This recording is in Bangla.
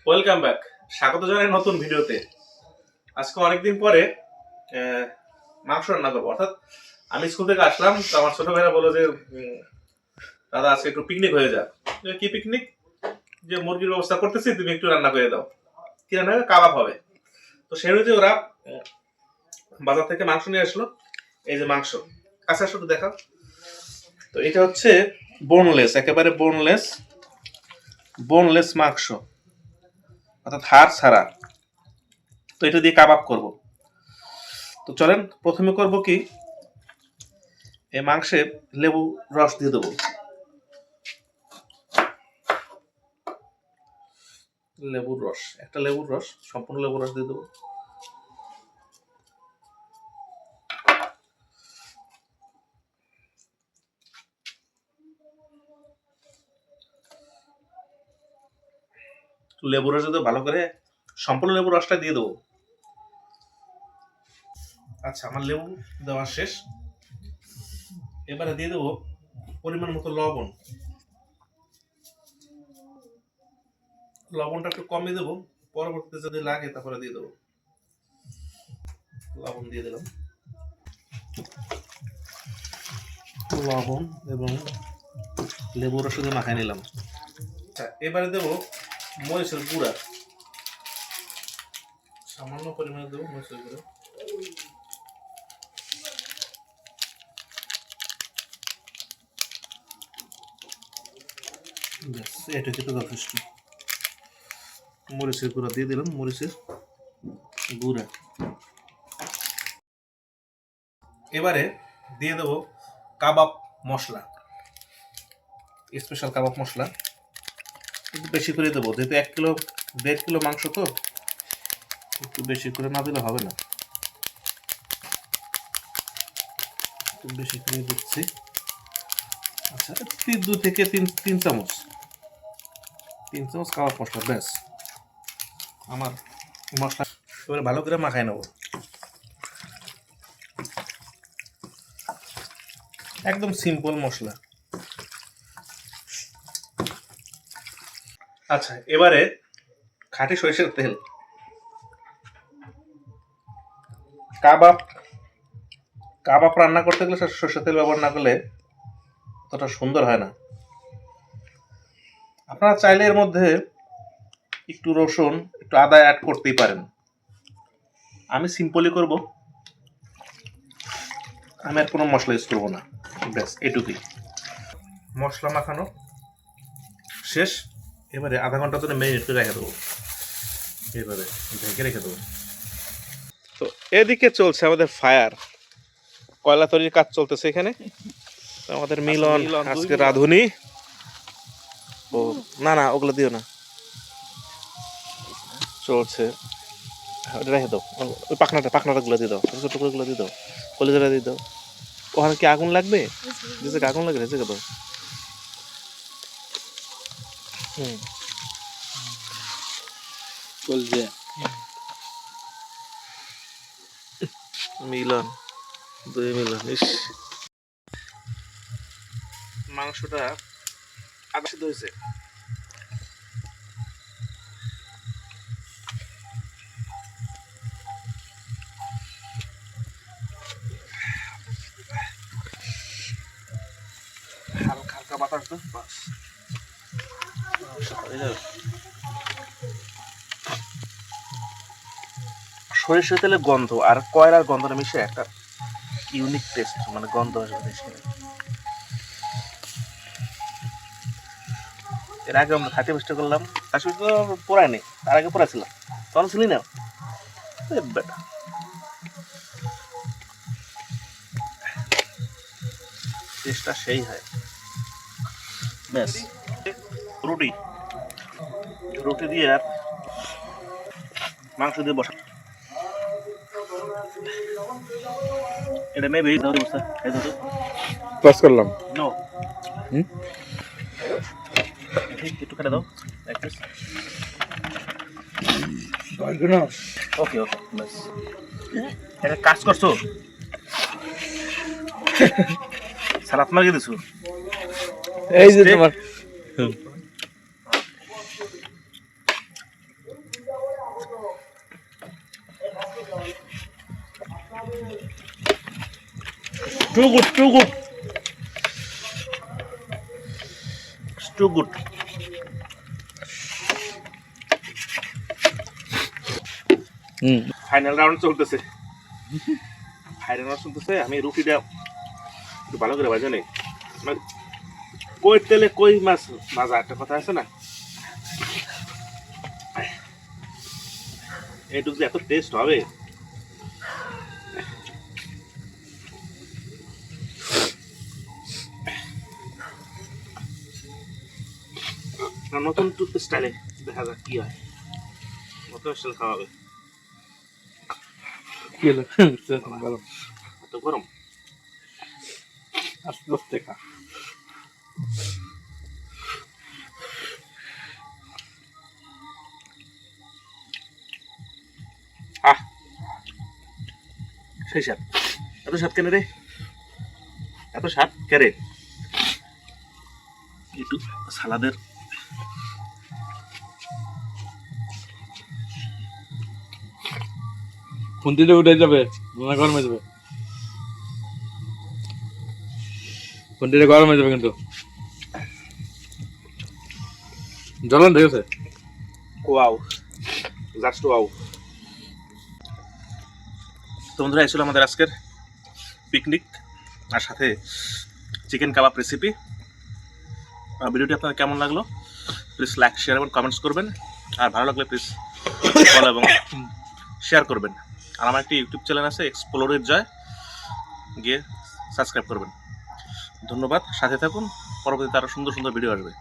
ওয়েলকাম ব্যাক, স্বাগত জানাই নতুন ভিডিওতে। আজকে অনেকদিন পরে মাংস রান্না করবো। অর্থাৎ আমি স্কুল থেকে আসলাম, তো আমার ছোট ভাইরা বললো যে দাদা আজকে একটু পিকনিক হয়ে যাক। কি পিকনিক? যে মুরগির ব্যবস্থা করতেছি, তুমি একটু রান্না করে দাও। কি রান্না হবে? কাবাব হবে। তো সেই অনুযায়ী ওরা বাজার থেকে মাংস নিয়ে আসলো। এই যে মাংস, কাছে আসো দেখাও। তো এটা হচ্ছে বোনলেস, একেবারে বোনলেস মাংস, অর্থাৎ হাড় ছাড়া। তো এটা দিয়ে কাবাব করব। তো চলেন প্রথমে করব কি, এই মাংসে লেবু রস দিয়ে দেবো। লেবুর রস, একটা লেবুর রস, সম্পূর্ণ লেবুর রস দিয়ে দেবো। লেবুর রস দিয়ে ভালো করে সম্পূর্ণ লেবুর রসটা দিয়ে দেবো। আচ্ছা, আমার লেবু দেওয়া শেষ। এবারে দিয়ে দেবো পরিমাণ মতো লবণ। লবণটা একটু কমই দেবো, পরবর্তীতে যদি লাগে তারপরে দিয়ে দেবো। লবণ দিয়ে দিলাম, লবণ এবং লেবুর রস দিয়ে মাখাই নিলাম। আচ্ছা, এবারে দেবো মরিচের গুঁড়া, সামান্য পরিমাণে দেবো মরিচের গুঁড়া। এটা কিন্তু যথেষ্ট। মরিচের গুঁড়া দিয়ে দিলাম, মরিচের গুঁড়া। এবারে দিয়ে দেবো কাবাব মশলা, স্পেশাল কাবাব মশলা। একটু বেশি করে দেবো, যেহেতু 1-1.5 কিলো মাংস, তো একটু বেশি করে না দিলে হবে না। একটু বেশি করে দিচ্ছি। আচ্ছা, 2 থেকে 3 চামচ, 3 চামচ কাবাব মশলা, ব্যাস। আমার মশলা এবারে ভালো করে মাখাই নেব। একদম সিম্পল মশলা। আচ্ছা, এবারে খাঁটি সরিষার তেল। কাবাব রান্না করতে গেলে সরষের তেল ব্যবহার না করলে অতটা সুন্দর হয় না। আপনারা চাইলে এর মধ্যে একটু রসুন, একটু আদা অ্যাড করতেই পারেন। আমি সিম্পলি করব, আমি আর কোনো মশলা ইউজ করবো না, ব্যাস এটুকুই। মশলা মাখানো শেষ। এবারে আধা ঘন্টা ধরে ম্যারিনেট করে রেখে দেবো, এবারে ঢেকে রেখে দেবো। তো এদিকে চলছে আমাদের ফায়ার, কয়লা তৈরির কাজ চলতেছে এখানে। আমাদের মিলন আজকে রাঁধুনি। ও না না, ওগুলো দিও না, চলছে। ওটা রেখে দাও, ওই পাখনাটা গুলো দিয়ে দাও, ছোটো ছোটো করে গুলো দিয়ে দাও, কলিজাটা দিয়ে দাও। ওখানে কি আগুন লাগবে? যেতে আগুন লাগে, রেজে দাও। চলছে মিলন, দুই মিলন। ইস, মাংসটা আদা সিদ্ধ হয়েছে। হালকা হালকা বাতাস দাও, বাস। সরিষার তেলের গন্ধ আর কয়লার গন্ধটা মিশে একটা ইউনিক টেস্ট, মানে গন্ধ আসবে। এর আগে আমরা 30 মিনিট করলাম, 30 মিনিট পড়াই নেই, তার আগে পড়াছিলাম, তখন ছিলি না বেটা। টেস্টটা সেই হয়, ব্যাস। রুটি দিয়ে আর মাংস দিয়ে বসা, এটা মেবি ক্লাস করলাম। নো, একটু কেটে দাও। ওকে ওকে, ব্যাস। এটা কাজ করছো, সালাদ মারিয়ে দিছো। এই যে তোমার Too good, too good. It's too good. Final round চলতেছে। আমি রুটিটা একটু ভালো করে ভাজা নেই, কই তেলে কই মাছ ভাজা একটা কথা আছে না, এইটুকু যে এত টেস্ট হবে। নতুন স্টাইলে দেখা যাক কি হয়, নতুন স্টাইল খাওয়াবে। গরম এত গরম, আস্তে আস্তে খা। সেই স্বাদ, এত স্বাদ কেন রে, এত স্বাদ কেরে। একটু সালাদের খুন্তিতে উঠে যাবে, গরম হয়ে যাবে, খুন্তিতে গরম হয়ে যাবে কিন্তু জ্বলন ঠিক আছে। Wow, just wow. তো বন্ধুরা, এই ছিল আমাদের আজকের পিকনিক আর সাথে চিকেন কাবাব রেসিপি। ভিডিওটি আপনাদের কেমন লাগলো প্লিজ লাইক, শেয়ার এবং কমেন্টস করবেন, আর ভালো লাগলে প্লিজ ফলো এবং শেয়ার করবেন। আর আমার একটি ইউটিউব চ্যানেল আছে এক্সপ্লোরের জয়, গিয়ে সাবস্ক্রাইব করবেন। ধন্যবাদ, সাথে থাকুন, পরবর্তীতে আরও সুন্দর সুন্দর ভিডিও আসবে।